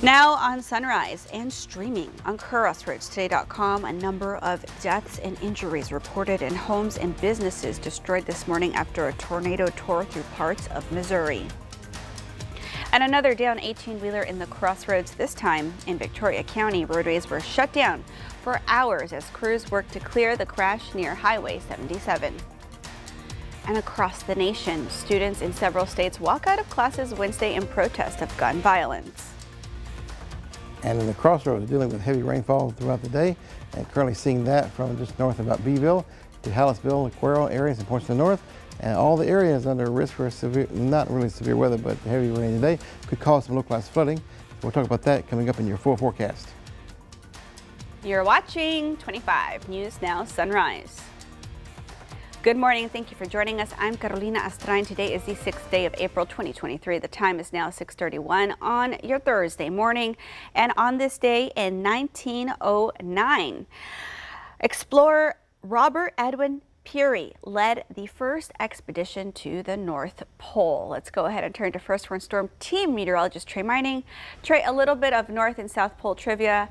Now on Sunrise and streaming on crossroadstoday.com, a number of deaths and injuries reported in homes and businesses destroyed this morning after a tornado tore through parts of Missouri. And another down 18-wheeler in the Crossroads, this time in Victoria County. Roadways were shut down for hours as crews worked to clear the crash near Highway 77. And across the nation, students in several states walk out of classes Wednesday in protest of gun violence. And in the Crossroads, dealing with heavy rainfall throughout the day, and currently seeing that from just north of about Beeville to Hallettsville, Aquero areas and points to the north, and all the areas under risk for severe, not really severe weather, but heavy rain today could cause some localized flooding. So we'll talk about that coming up in your full forecast. You're watching 25 News Now Sunrise. Good morning. Thank you for joining us. I'm Carolina Astrain. Today is the 6th day of April 2023. The time is now 6:31 on your Thursday morning. And on this day in 1909, explorer Robert Edwin Peary led the first expedition to the North Pole. Let's go ahead and turn to First Warn Storm Team meteorologist Trey Mining. Trey, a little bit of North and South Pole trivia.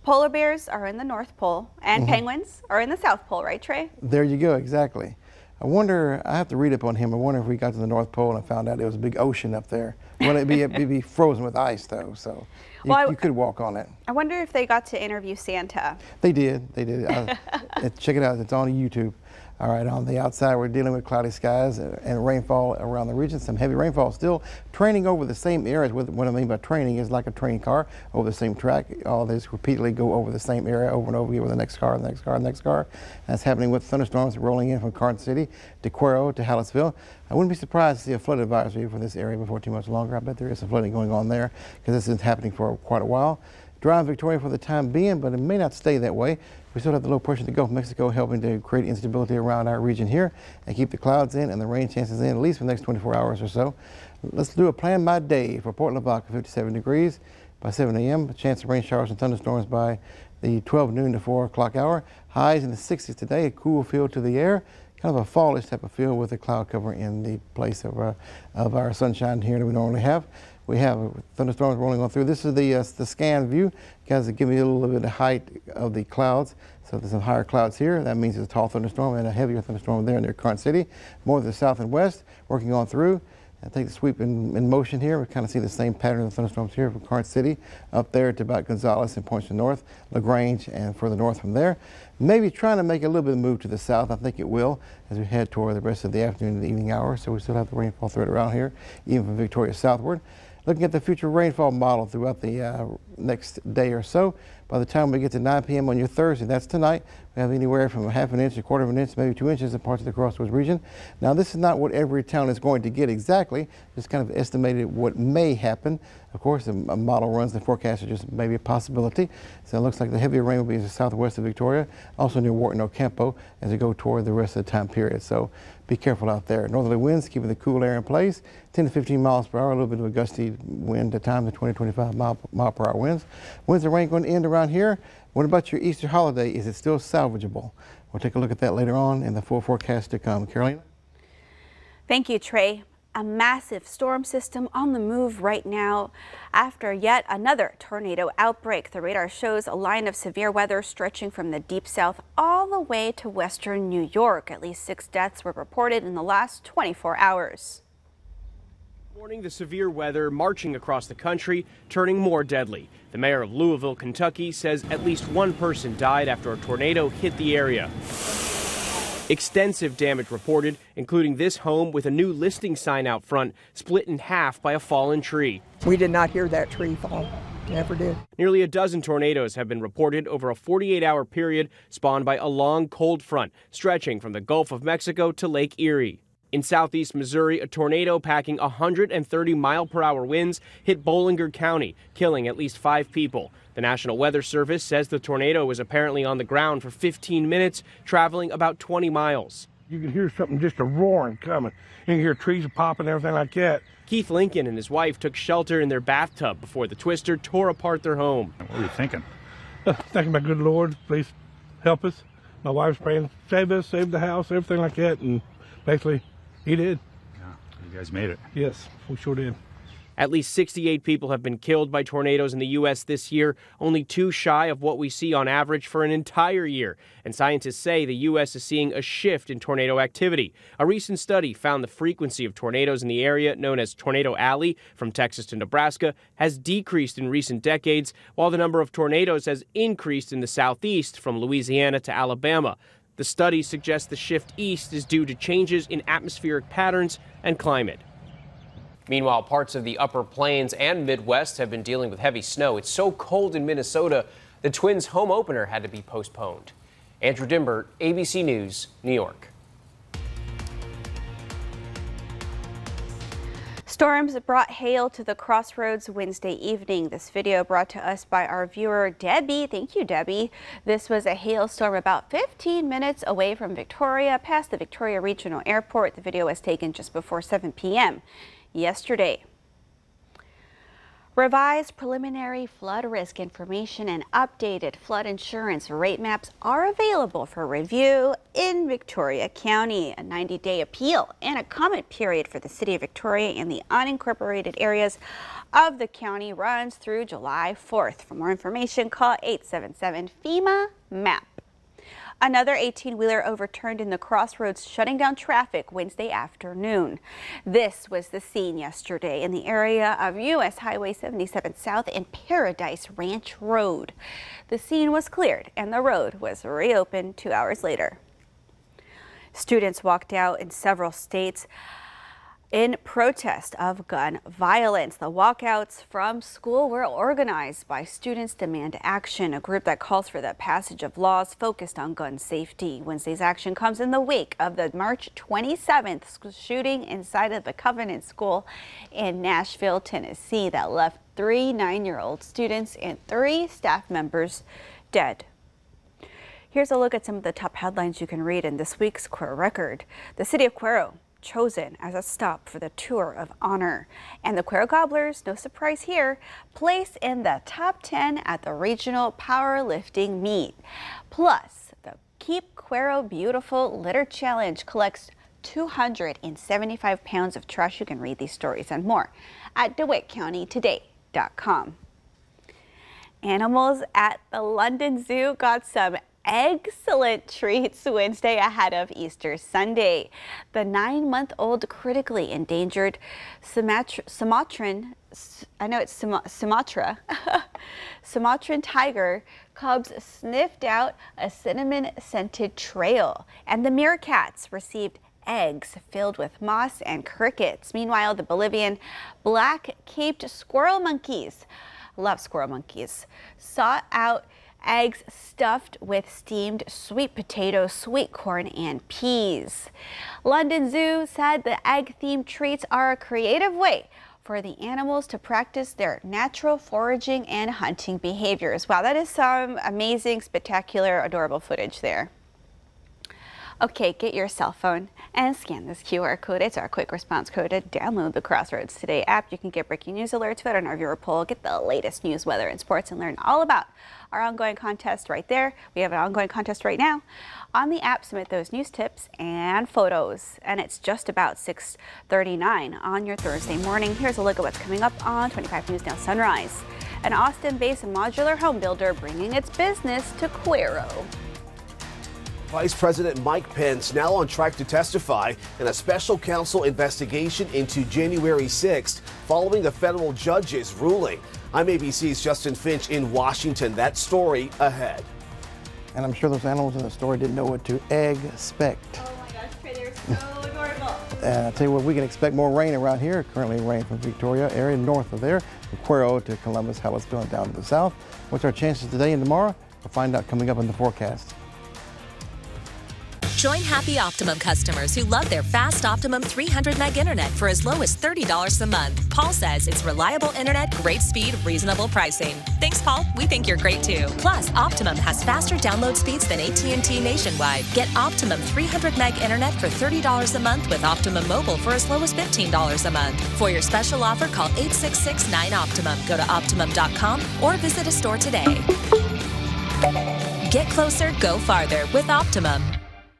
Polar bears are in the North Pole and penguins are in the South Pole, right, Trey? There you go, exactly. I wonder, I have to read up on him. I wonder if we got to the North Pole and found out there was a big ocean up there. Well, it'd be frozen with ice, though, so you could walk on it. I wonder if they got to interview Santa. They did. Check it out. It's on YouTube. All right, on the outside, we're dealing with cloudy skies and rainfall around the region. Some heavy rainfall still training over the same areas. What I mean by training is like a train car over the same track. All this repeatedly go over the same area over and over again with the next car, the next car, the next car. That's happening with thunderstorms rolling in from Carson City to Aquero to Hallettsville. I wouldn't be surprised to see a flood advisory for this area before too much longer. I bet there is some flooding going on there because this is happening for quite a while. Dry in Victoria for the time being, but it may not stay that way. We still have the low pressure in the Gulf of Mexico helping to create instability around our region here and keep the clouds in and the rain chances in at least for the next 24 hours or so. Let's do a plan by day for Port Lavaca, 57 degrees by 7 a.m. A chance of rain showers and thunderstorms by the 12 noon to 4 o'clock hour. Highs in the 60s today, a cool feel to the air. Kind of a fallish type of feel with a cloud cover in the place of our sunshine here that we normally have. We have thunderstorms rolling on through. This is the scan view, because it gives me a little bit of height of the clouds. So there's some higher clouds here. That means it's a tall thunderstorm and a heavier thunderstorm there near Carson City. More to the south and west, working on through. I take the sweep in motion here. We kind of see the same pattern of the thunderstorms here from Carson City up there to about Gonzales and points to the north, LaGrange and further north from there. Maybe trying to make a little bit of move to the south. I think it will as we head toward the rest of the afternoon and the evening hours. So we still have the rainfall thread around here, even from Victoria southward. Looking at the future rainfall model throughout the next day or so. By the time we get to 9 p.m. on your Thursday, that's tonight, we have anywhere from a half an inch, a quarter of an inch, maybe 2 inches in parts of the Crossroads region. Now, this is not what every town is going to get exactly, just kind of estimated what may happen. Of course, a model runs the forecast are just maybe a possibility. So it looks like the heavier rain will be in the southwest of Victoria, also near Wharton, Ocampo, as we go toward the rest of the time period. So be careful out there. Northerly winds keeping the cool air in place, 10 to 15 miles per hour, a little bit of a gusty wind at times, the 20 to 25 mile per hour winds. Winds and rain going to end around here. What about your Easter holiday? Is it still salvageable? We'll take a look at that later on in the full forecast to come. Carolina? Thank you, Trey. A massive storm system on the move right now after yet another tornado outbreak. The radar shows a line of severe weather stretching from the deep south all the way to western New York. At least 6 deaths were reported in the last 24 hours. Morning, the severe weather marching across the country, turning more deadly. The mayor of Louisville, Kentucky, says at least 1 person died after a tornado hit the area. Extensive damage reported, including this home with a new listing sign out front split in half by a fallen tree. We did not hear that tree fall. Never did. Nearly a dozen tornadoes have been reported over a 48-hour period spawned by a long cold front stretching from the Gulf of Mexico to Lake Erie. In southeast Missouri, a tornado packing 130-mile-per-hour winds hit Bollinger County, killing at least 5 people. The National Weather Service says the tornado was apparently on the ground for 15 minutes, traveling about 20 miles. You can hear something, just a roaring coming. You can hear trees popping, everything like that. Keith Lincoln and his wife took shelter in their bathtub before the twister tore apart their home. What were you thinking? Thanking my good Lord, please help us. My wife's praying, save us, save the house, everything like that, and basically, he did. Yeah, you guys made it. Yes, we sure did. At least 68 people have been killed by tornadoes in the U.S. this year, only 2 shy of what we see on average for an entire year. And scientists say the U.S. is seeing a shift in tornado activity. A recent study found the frequency of tornadoes in the area known as Tornado Alley from Texas to Nebraska has decreased in recent decades, while the number of tornadoes has increased in the southeast from Louisiana to Alabama. The study suggests the shift east is due to changes in atmospheric patterns and climate. Meanwhile, parts of the upper plains and Midwest have been dealing with heavy snow. It's so cold in Minnesota, the Twins' home opener had to be postponed. Andrew Dimbert, ABC News, New York. Storms brought hail to the Crossroads Wednesday evening. This video brought to us by our viewer Debbie. Thank you, Debbie. This was a hailstorm about 15 minutes away from Victoria, past the Victoria Regional Airport. The video was taken just before 7 p.m. yesterday. Revised preliminary flood risk information and updated flood insurance rate maps are available for review in Victoria County. A 90-day appeal and a comment period for the city of Victoria and the unincorporated areas of the county runs through July 4th. For more information, call 877-FEMA-MAP. Another 18-wheeler overturned in the Crossroads, shutting down traffic Wednesday afternoon. This was the scene yesterday in the area of U.S. Highway 77 South and Paradise Ranch Road. The scene was cleared and the road was reopened 2 hours later. Students walked out in several states in protest of gun violence. The walkouts from school were organized by Students Demand Action, a group that calls for the passage of laws focused on gun safety. Wednesday's action comes in the wake of the March 27th shooting inside of the Covenant School in Nashville, Tennessee, that left 3 9-year-old students and 3 staff members dead. Here's a look at some of the top headlines you can read in this week's Cuero Record. The city of Cuero chosen as a stop for the Tour of Honor. And the Cuero Gobblers, no surprise here, place in the top 10 at the regional powerlifting meet. Plus, the Keep Cuero Beautiful Litter Challenge collects 275 pounds of trash. You can read these stories and more at DeWittCountyToday.com. Animals at the London Zoo got some excellent treats Wednesday ahead of Easter Sunday. The 9-month-old critically endangered Sumatran tiger cubs sniffed out a cinnamon-scented trail, and the meerkats received eggs filled with moss and crickets. Meanwhile, the Bolivian black-caped squirrel monkeys, love squirrel monkeys, sought out eggs stuffed with steamed sweet potato, sweet corn, and peas. London Zoo said the egg-themed treats are a creative way for the animals to practice their natural foraging and hunting behaviors. Wow, that is some amazing, spectacular, adorable footage there. Okay, get your cell phone and scan this QR code. It's our quick response code to download the Crossroads Today app. You can get breaking news alerts, vote on our viewer poll, get the latest news, weather, and sports, and learn all about our ongoing contest right there. We have an ongoing contest right now on the app. Submit those news tips and photos. And it's just about 6:39 on your Thursday morning. Here's a look at what's coming up on 25 News Now Sunrise. An Austin-based modular home builder bringing its business to Cuero. Vice President Mike Pence now on track to testify in a special counsel investigation into January 6th following the federal judge's ruling. I'm ABC's Justin Finch in Washington. That story ahead. And I'm sure those animals in the story didn't know what to expect. Oh my gosh, Trey, they're so adorable. I'll tell you what, we can expect more rain around here. Currently rain from Victoria area north of there, from Cuero to Columbus. How it's feeling down to the south. What's our chances today and tomorrow? We'll find out coming up in the forecast. Join happy Optimum customers who love their fast Optimum 300 meg internet for as low as $30 a month. Paul says it's reliable internet, great speed, reasonable pricing. Thanks, Paul. We think you're great too. Plus, Optimum has faster download speeds than AT&T nationwide. Get Optimum 300 meg internet for $30 a month with Optimum Mobile for as low as $15 a month. For your special offer, call 866-9-OPTIMUM. Go to Optimum.com or visit a store today. Get closer, go farther with Optimum.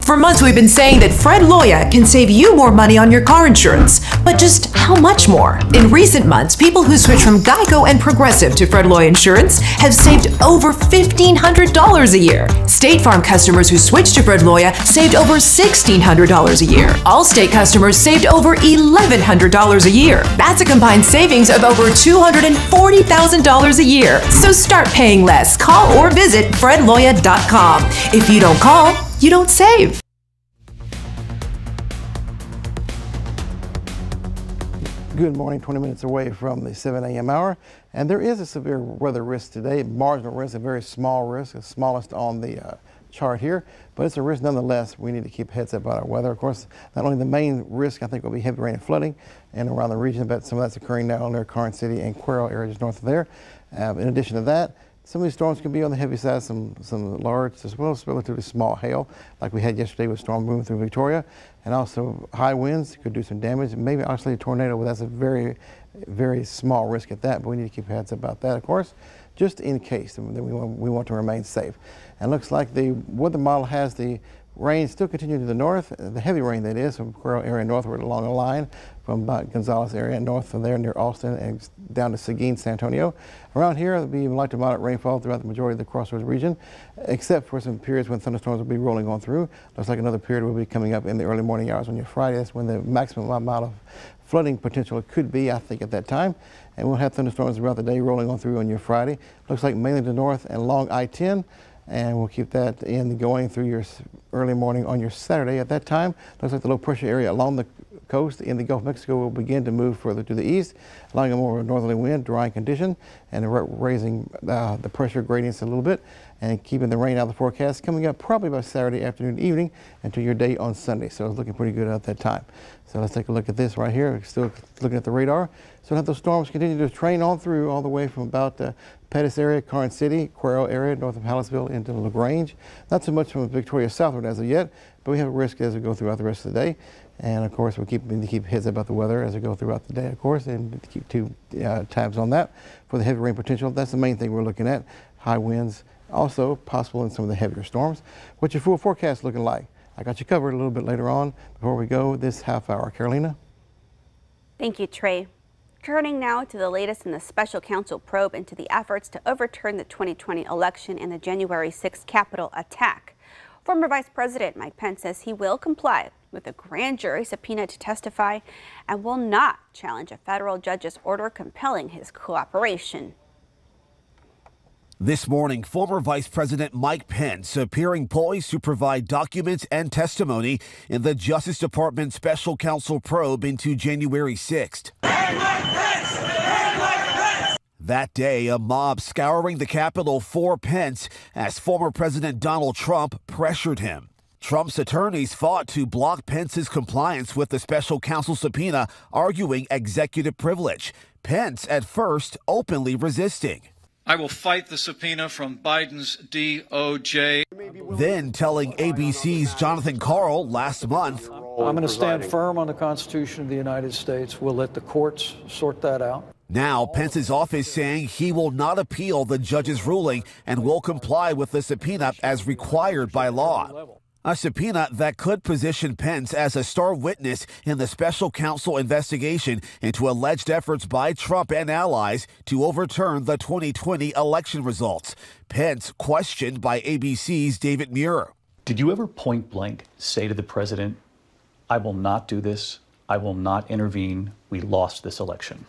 For months, we've been saying that Fred Loya can save you more money on your car insurance. But just how much more? In recent months, people who switch from Geico and Progressive to Fred Loya Insurance have saved over $1,500 a year. State Farm customers who switched to Fred Loya saved over $1,600 a year. Allstate customers saved over $1,100 a year. That's a combined savings of over $240,000 a year. So start paying less. Call or visit fredloya.com. If you don't call, you don't save. Good morning, 20 minutes away from the 7 a.m. hour. And there is a severe weather risk today, marginal risk, a very small risk, the smallest on the chart here, but it's a risk nonetheless. We need to keep heads up about our weather. Of course, not only the main risk, I think, will be heavy rain and flooding and around the region, but some of that's occurring now near Karnes City and Cuero areas north of there. In addition to that, some of these storms can be on the heavy side, some large as well as relatively small hail, like we had yesterday with storm moving through Victoria, and also high winds could do some damage, and maybe actually a tornado, but that's a very, very small risk at that, but we need to keep heads up about that, of course, just in case. We want to remain safe. And looks like the weather model has the rain still continuing to the north, the heavy rain that is, from Cuero area northward along the line, from about Gonzales area north from there near Austin and down to Seguin, San Antonio. Around here, there'll be light to moderate rainfall throughout the majority of the Crossroads region, except for some periods when thunderstorms will be rolling on through. Looks like another period will be coming up in the early morning hours on your Friday. That's when the maximum amount of flooding potential could be, I think, at that time. And we'll have thunderstorms throughout the day rolling on through on your Friday. Looks like mainly to the north and along I-10. And we'll keep that in going through your early morning on your Saturday. At that time, looks like the low pressure area along the coast in the Gulf of Mexico will begin to move further to the east, allowing a more northerly wind, drying condition, and raising the pressure gradients a little bit, and keeping the rain out of the forecast coming up probably by Saturday afternoon, evening, into your day on Sunday. So it's looking pretty good at that time. So let's take a look at this right here. We're still looking at the radar. So we'll have those storms continue to train on through all the way from about Pettis area, Karnes City, Cuero area, north of Hallettsville into LaGrange. Not so much from Victoria southward as of yet, but we have a risk as we go throughout the rest of the day. And of course, we'll need to keep heads up about the weather as we go throughout the day, of course, and keep two tabs on that for the heavy rain potential. That's the main thing we're looking at. High winds, also possible in some of the heavier storms. What's your full forecast looking like? I got you covered a little bit later on before we go this half hour. Carolina? Thank you, Trey. Turning now to the latest in the special counsel probe into the efforts to overturn the 2020 election and the January 6th Capitol attack. Former Vice President Mike Pence says he will comply with a grand jury subpoena to testify and will not challenge a federal judge's order compelling his cooperation. This morning, former Vice President Mike Pence appearing poised to provide documents and testimony in the Justice Department special counsel probe into January 6th. That day, a mob scouring the Capitol for Pence as former President Donald Trump pressured him. Trump's attorneys fought to block Pence's compliance with the special counsel subpoena, arguing executive privilege. Pence, at first, openly resisting. I will fight the subpoena from Biden's DOJ. Then telling ABC's Jonathan Karl last month, I'm going to stand firm on the Constitution of the United States. We'll let the courts sort that out. Now, Pence's office saying he will not appeal the judge's ruling and will comply with the subpoena as required by law. A subpoena that could position Pence as a star witness in the special counsel investigation into alleged efforts by Trump and allies to overturn the 2020 election results. Pence questioned by ABC's David Muir. Did you ever point blank say to the president, I will not do this, I will not intervene, we lost this election?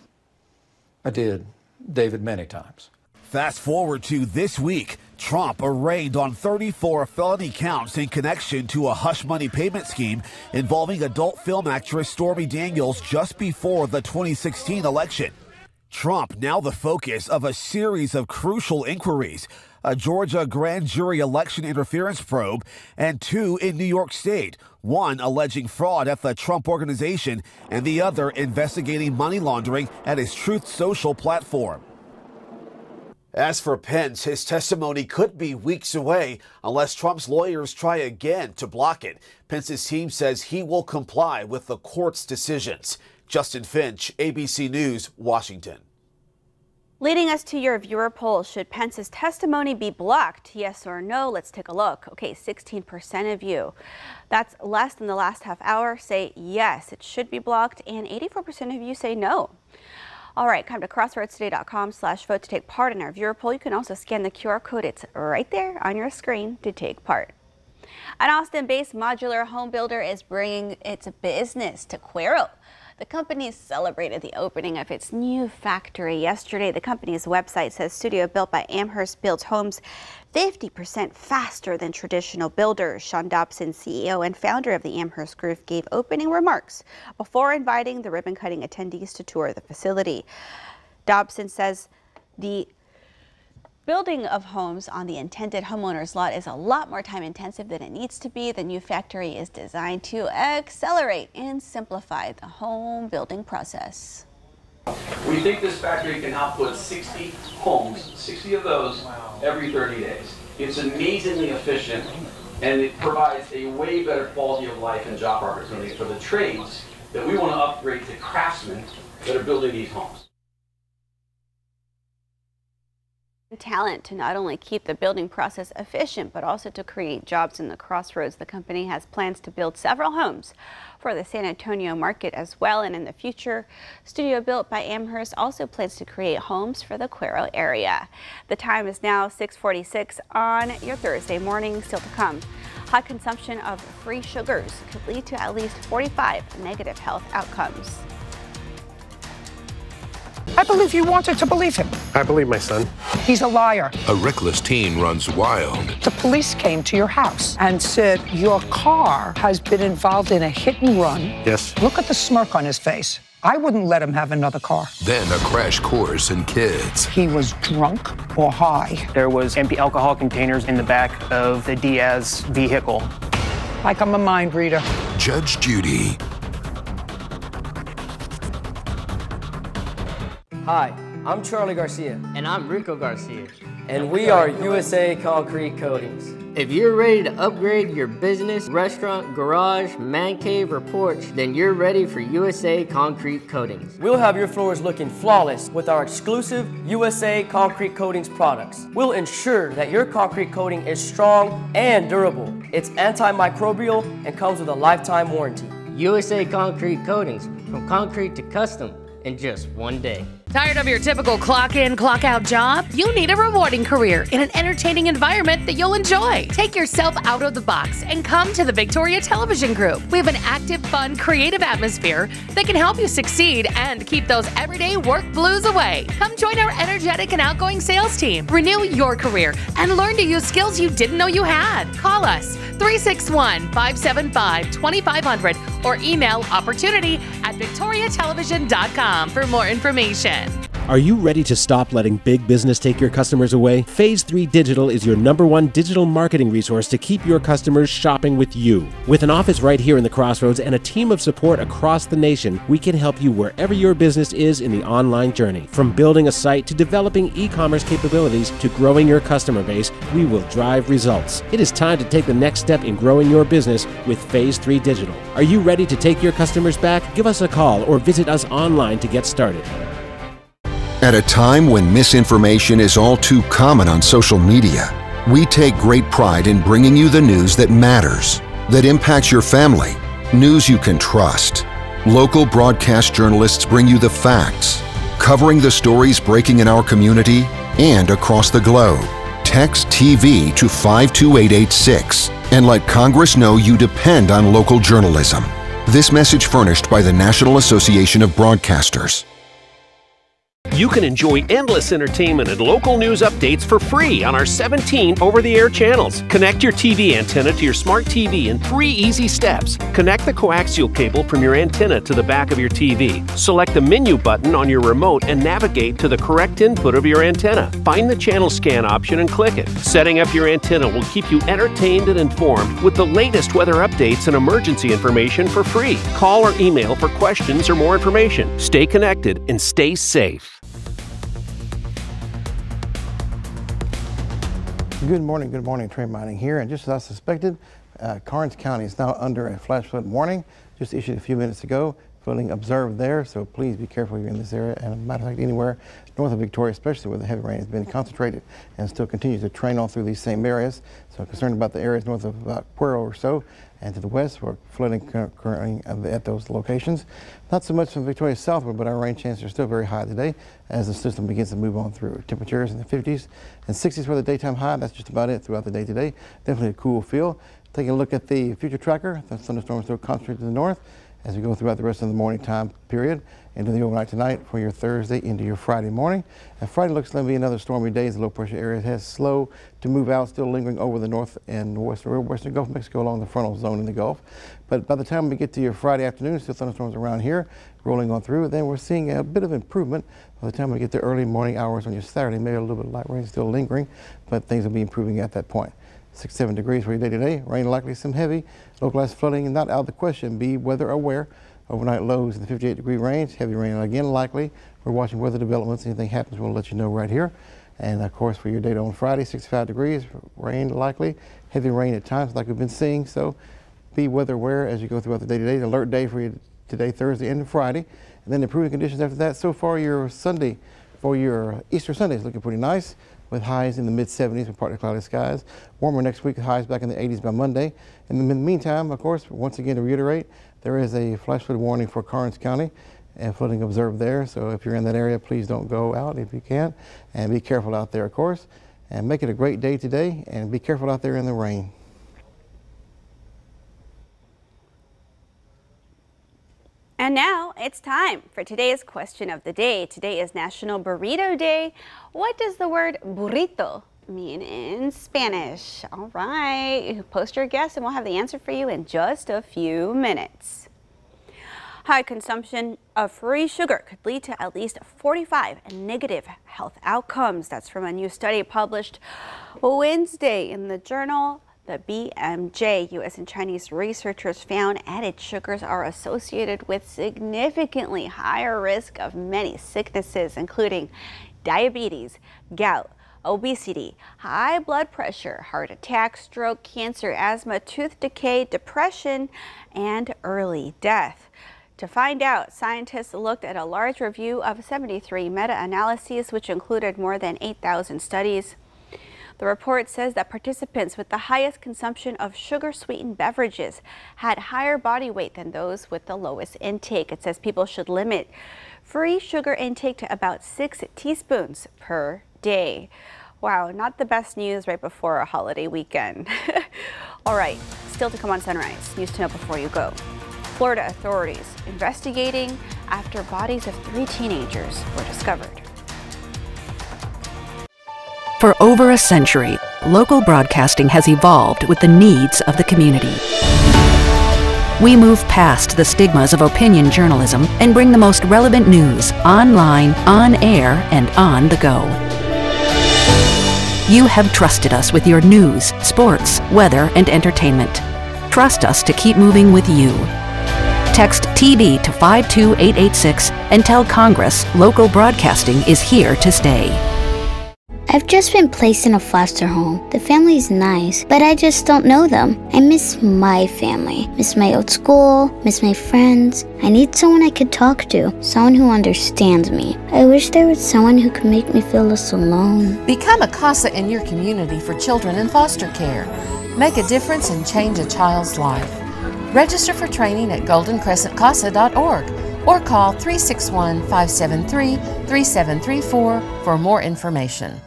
I did, David, many times. Fast forward to this week. Trump arraigned on 34 felony counts in connection to a hush money payment scheme involving adult film actress Stormy Daniels just before the 2016 election. Trump now the focus of a series of crucial inquiries, a Georgia grand jury election interference probe, and two in New York State, one alleging fraud at the Trump Organization and the other investigating money laundering at his Truth Social platform. As for Pence, his testimony could be weeks away unless Trump's lawyers try again to block it. Pence's team says he will comply with the court's decisions. Justin Finch, ABC News, Washington. Leading us to your viewer poll, should Pence's testimony be blocked? Yes or no? Let's take a look. Okay, 16% of you, that's less than the last half hour, say yes, it should be blocked, and 84% of you say no. All right, come to crossroadstoday.com/vote to take part in our viewer poll. You can also scan the QR code. It's right there on your screen to take part. An Austin-based modular home builder is bringing its business to Cuero. The company celebrated the opening of its new factory yesterday. The company's website says Studio Built by Amherst builds homes 50% faster than traditional builders. Sean Dobson, CEO and founder of the Amherst Group, gave opening remarks before inviting the ribbon-cutting attendees to tour the facility. Dobson says the building of homes on the intended homeowner's lot is a lot more time intensive than it needs to be. The new factory is designed to accelerate and simplify the home building process. We think this factory can output 60 homes, 60 of those every 30 days. It's amazingly efficient, and it provides a way better quality of life and job opportunity for the trades that we want to upgrade to craftsmen that are building these homes. Talent to not only keep the building process efficient, but also to create jobs in the Crossroads. The company has plans to build several homes for the San Antonio market as well. And in the future, Studio Built by Amherst also plans to create homes for the Cuero area. The time is now 6:46 on your Thursday morning. Still to come, high consumption of free sugars could lead to at least 45 negative health outcomes. I believe you wanted to believe him. I believe my son. He's a liar. A reckless teen runs wild. The police came to your house and said your car has been involved in a hit and run. Yes. Look at the smirk on his face. I wouldn't let him have another car. Then a crash course in kids. He was drunk or high. There was empty alcohol containers in the back of the Diaz vehicle. Like I'm a mind reader. Judge Judy. Hi, I'm Charlie Garcia. And I'm Rico Garcia. And we are USA Concrete Coatings. If you're ready to upgrade your business, restaurant, garage, man cave, or porch, then you're ready for USA Concrete Coatings. We'll have your floors looking flawless with our exclusive USA Concrete Coatings products. We'll ensure that your concrete coating is strong and durable. It's antimicrobial and comes with a lifetime warranty. USA Concrete Coatings, from concrete to custom, in just one day. Tired of your typical clock-in, clock-out job? You need a rewarding career in an entertaining environment that you'll enjoy. Take yourself out of the box and come to the Victoria Television Group. We have an active, fun, creative atmosphere that can help you succeed and keep those everyday work blues away. Come join our energetic and outgoing sales team. Renew your career and learn to use skills you didn't know you had. Call us 361-575-2500 or email opportunity@victoriatelevision.com for more information. Are you ready to stop letting big business take your customers away? Phase 3 Digital is your #1 digital marketing resource to keep your customers shopping with you. With an office right here in the Crossroads and a team of support across the nation, we can help you wherever your business is in the online journey. From building a site to developing e-commerce capabilities to growing your customer base, we will drive results. It is time to take the next step in growing your business with Phase 3 Digital. Are you ready to take your customers back? Give us a call or visit us online to get started. At a time when misinformation is all too common on social media, we take great pride in bringing you the news that matters, that impacts your family, news you can trust. Local broadcast journalists bring you the facts, covering the stories breaking in our community and across the globe. Text TV to 52886 and let Congress know you depend on local journalism. This message furnished by the National Association of Broadcasters. You can enjoy endless entertainment and local news updates for free on our 17 over-the-air channels. Connect your TV antenna to your smart TV in 3 easy steps. Connect the coaxial cable from your antenna to the back of your TV. Select the menu button on your remote and navigate to the correct input of your antenna. Find the channel scan option and click it. Setting up your antenna will keep you entertained and informed with the latest weather updates and emergency information for free. Call or email for questions or more information. Stay connected and stay safe. Good morning, Trey Mining here. And just as I suspected, Karnes County is now under a flash flood warning, just issued a few minutes ago. flooding observed there, so please be careful if you're in this area. And as a matter of fact, anywhere north of Victoria, especially where the heavy rain has been concentrated and still continues to train on through these same areas. So I'm concerned about the areas north of Puero or so, and to the west for flooding currently at those locations. Not so much from Victoria southward, but our rain chances are still very high today as the system begins to move on through. Temperatures in the 50s and 60s for the daytime high. That's just about it throughout the day today. Definitely a cool feel. Taking a look at the future tracker, the thunderstorms still concentrated to the north as we go throughout the rest of the morning time period into the overnight tonight for your Thursday into your Friday morning. And Friday looks to be another stormy day as the low pressure area has slow to move out, still lingering over the north and western Gulf of Mexico along the frontal zone in the Gulf. But by the time we get to your Friday afternoon, still thunderstorms around here rolling on through. Then we're seeing a bit of improvement by the time we get to early morning hours on your Saturday. Maybe a little bit of light rain still lingering, but things will be improving at that point. 6-7 degrees for your day today. Rain likely, some heavy, localized flooding, not out of the question. Be weather aware. Overnight lows in the 58-degree range. Heavy rain again likely. We're watching weather developments. Anything happens, we'll let you know right here. And of course, for your date on Friday, 65 degrees, rain likely. Heavy rain at times, like we've been seeing. So be weather aware as you go throughout the day today. Alert day for you today, Thursday, and Friday. And then improving conditions after that. So far, your Sunday, for your Easter Sunday is looking pretty nice, with highs in the mid-70s with partly cloudy skies. Warmer next week, highs back in the 80s by Monday. And in the meantime, of course, once again to reiterate, there is a flash flood warning for Karnes County and flooding observed there. So if you're in that area, please don't go out if you can. And be careful out there, of course. And make it a great day today, and be careful out there in the rain. And now it's time for today's question of the day. Today is National Burrito Day. What does the word burrito mean in Spanish? All right, post your guess and we'll have the answer for you in just a few minutes. High consumption of free sugar could lead to at least 45 negative health outcomes. That's from a new study published Wednesday in the journal The BMJ. U.S. and Chinese researchers found added sugars are associated with significantly higher risk of many sicknesses, including diabetes, gout, obesity, high blood pressure, heart attack, stroke, cancer, asthma, tooth decay, depression, and early death. To find out, scientists looked at a large review of 73 meta-analyses, which included more than 8,000 studies. The report says that participants with the highest consumption of sugar-sweetened beverages had higher body weight than those with the lowest intake. It says people should limit free sugar intake to about 6 teaspoons per day. Wow, not the best news right before a holiday weekend. All right, still to come on Sunrise. News to know before you go. Florida authorities investigating after bodies of 3 teenagers were discovered. For over a century, local broadcasting has evolved with the needs of the community. We move past the stigmas of opinion journalism and bring the most relevant news online, on air, and on the go. You have trusted us with your news, sports, weather, and entertainment. Trust us to keep moving with you. Text TV to 52886 and tell Congress local broadcasting is here to stay. I've just been placed in a foster home. The family's nice, but I just don't know them. I miss my family, miss my old school, miss my friends. I need someone I could talk to, someone who understands me. I wish there was someone who could make me feel less alone. Become a CASA in your community for children in foster care. Make a difference and change a child's life. Register for training at goldencrescentcasa.org or call 361-573-3734 for more information.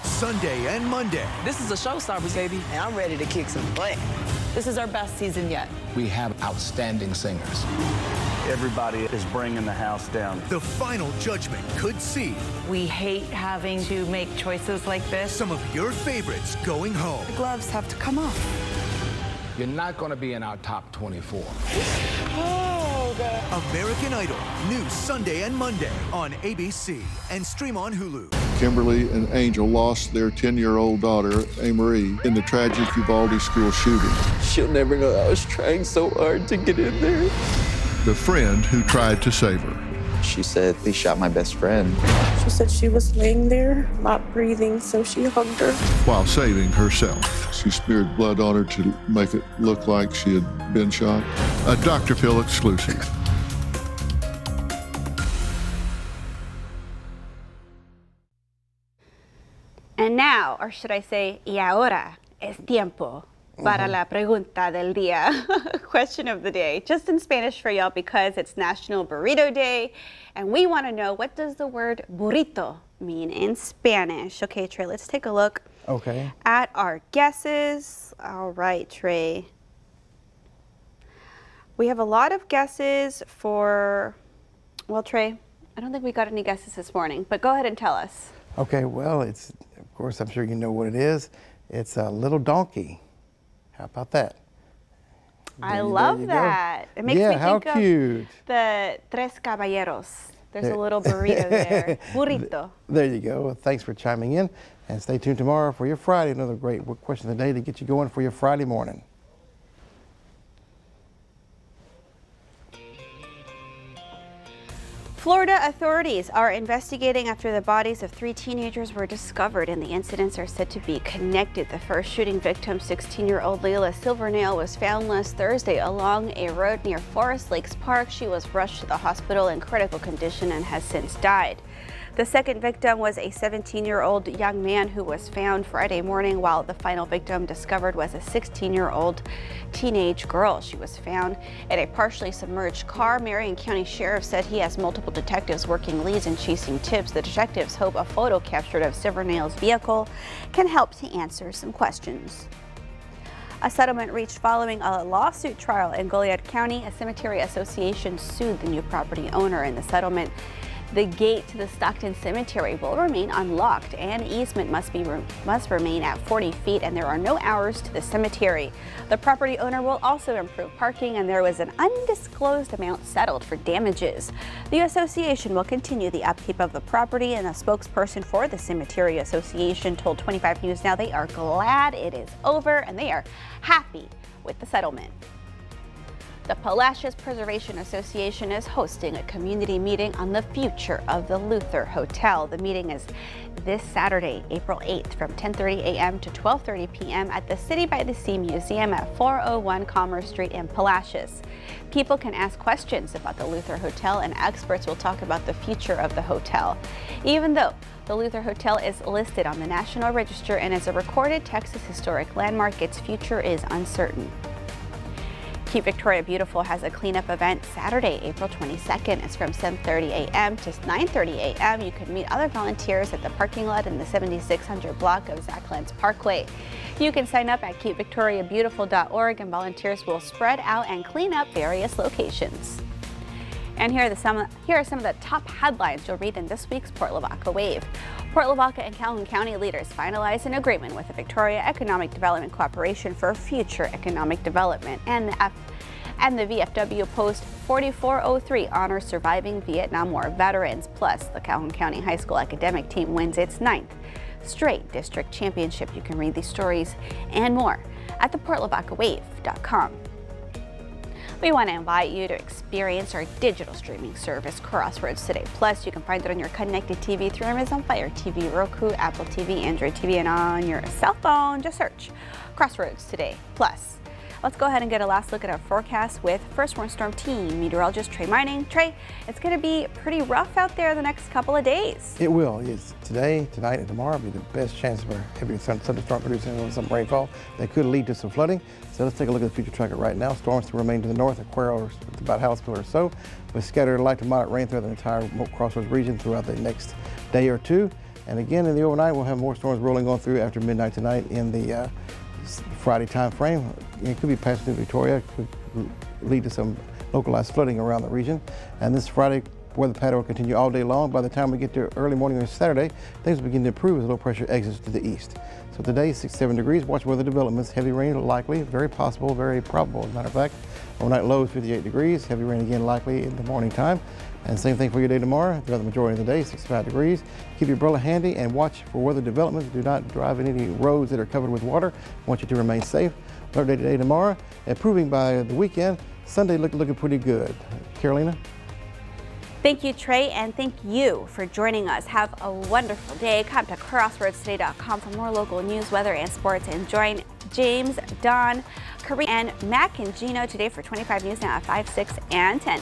Sunday and Monday. This is a showstopper, baby, and I'm ready to kick some butt. This is our best season yet. We have outstanding singers. Everybody is bringing the house down. The final judgment could see. We hate having to make choices like this. Some of your favorites going home. The gloves have to come off. You're not going to be in our top 24. Oh, God. American Idol, new Sunday and Monday on ABC and stream on Hulu. Kimberly and Angel lost their 10-year-old daughter, Amerie, in the tragic Uvalde school shooting. She'll never know I was trying so hard to get in there. The friend who tried to save her. She said they shot my best friend. She said she was laying there, not breathing, so she hugged her. While saving herself, she smeared blood on her to make it look like she had been shot. A Dr. Phil exclusive. And now, or should I say, y ahora es tiempo para la pregunta del día, question of the day, just in Spanish for y'all because it's National Burrito Day, and we want to know, what does the word burrito mean in Spanish? Okay, Trey, let's take a look at our guesses. All right, Trey. We have a lot of guesses for, well, Trey, I don't think we got any guesses this morning, but go ahead and tell us. Okay, well, it's, of course, I'm sure you know what it is. It's a little donkey. How about that? I love that. It makes me think of the Tres Caballeros. There's a little burrito there. Burrito. There you go. Well, thanks for chiming in. And stay tuned tomorrow for your Friday. Another great question of the day to get you going for your Friday morning. Florida authorities are investigating after the bodies of 3 teenagers were discovered, and the incidents are said to be connected. The first shooting victim, 16-year-old Leila Silvernail, was found last Thursday along a road near Forest Lakes Park. She was rushed to the hospital in critical condition and has since died. The second victim was a 17-year-old young man who was found Friday morning, while the final victim discovered was a 16-year-old teenage girl. She was found in a partially submerged car. Marion County Sheriff said he has multiple detectives working leads and chasing tips. The detectives hope a photo captured of Silvernail's vehicle can help to answer some questions. A settlement reached following a lawsuit trial in Goliad County. A cemetery association sued the new property owner. In the settlement, the gate to the Stockton Cemetery will remain unlocked, and easement must remain at 40 feet, and there are no hours to the cemetery. The property owner will also improve parking, and there was an undisclosed amount settled for damages. The association will continue the upkeep of the property, and a spokesperson for the Cemetery Association told 25 News Now they are glad it is over and they are happy with the settlement. The Palacios Preservation Association is hosting a community meeting on the future of the Luther Hotel. The meeting is this Saturday, April 8th, from 10:30 a.m. to 12:30 p.m. at the City by the Sea Museum at 401 Commerce Street in Palacios. People can ask questions about the Luther Hotel, and experts will talk about the future of the hotel. Even though the Luther Hotel is listed on the National Register and is a recorded Texas historic landmark, its future is uncertain. Keep Victoria Beautiful has a cleanup event Saturday, April 22nd. It's from 7:30 a.m. to 9:30 a.m. You can meet other volunteers at the parking lot in the 7600 block of Zach Lentz Parkway. You can sign up at keepvictoriabeautiful.org, and volunteers will spread out and clean up various locations. And here are some of the top headlines you'll read in this week's Port Lavaca Wave. Port Lavaca and Calhoun County leaders finalized an agreement with the Victoria Economic Development Corporation for future economic development. And the VFW Post 4403 honors surviving Vietnam War veterans. Plus, the Calhoun County High School academic team wins its 9th straight district championship. You can read these stories and more at theportlavacawave.com. We want to invite you to experience our digital streaming service, Crossroads Today Plus. You can find it on your connected TV through Amazon Fire TV, Roku, Apple TV, Android TV, and on your cell phone. Just search Crossroads Today Plus. Let's go ahead and get a last look at our forecast with First Warn Storm Team meteorologist Trey Mining. Trey, it's going to be pretty rough out there the next couple of days. It will. Yes. Today, tonight, and tomorrow will be the best chance for heavy thunderstorm producing some rainfall that could lead to some flooding. So let's take a look at the future tracker right now. Storms to remain to the north, Aquarial about Hallettsville or so, with scattered light to moderate rain throughout the entire Crossroads region throughout the next day or two. And again, in the overnight, we'll have more storms rolling on through after midnight tonight in the Friday time frame. It could be passing through Victoria, could lead to some localized flooding around the region. And this Friday, weather pattern will continue all day long. By the time we get to early morning on Saturday, things will begin to improve as low pressure exits to the east. So today, 67 degrees. Watch weather developments. Heavy rain likely, very possible, very probable. As a matter of fact, overnight lows 58 degrees. Heavy rain again likely in the morning time. And same thing for your day tomorrow. Throughout the majority of the day, 65 degrees. Keep your umbrella handy and watch for weather developments. Do not drive in any roads that are covered with water. I want you to remain safe. Another day today tomorrow. Improving by the weekend. Sunday looking pretty good. Carolina? Thank you, Trey, and thank you for joining us. Have a wonderful day. Come to crosswordstoday.com for more local news, weather, and sports. And join James, Don, Kareem, and Mac and Gino today for 25 News Now at 5, 6, and 10.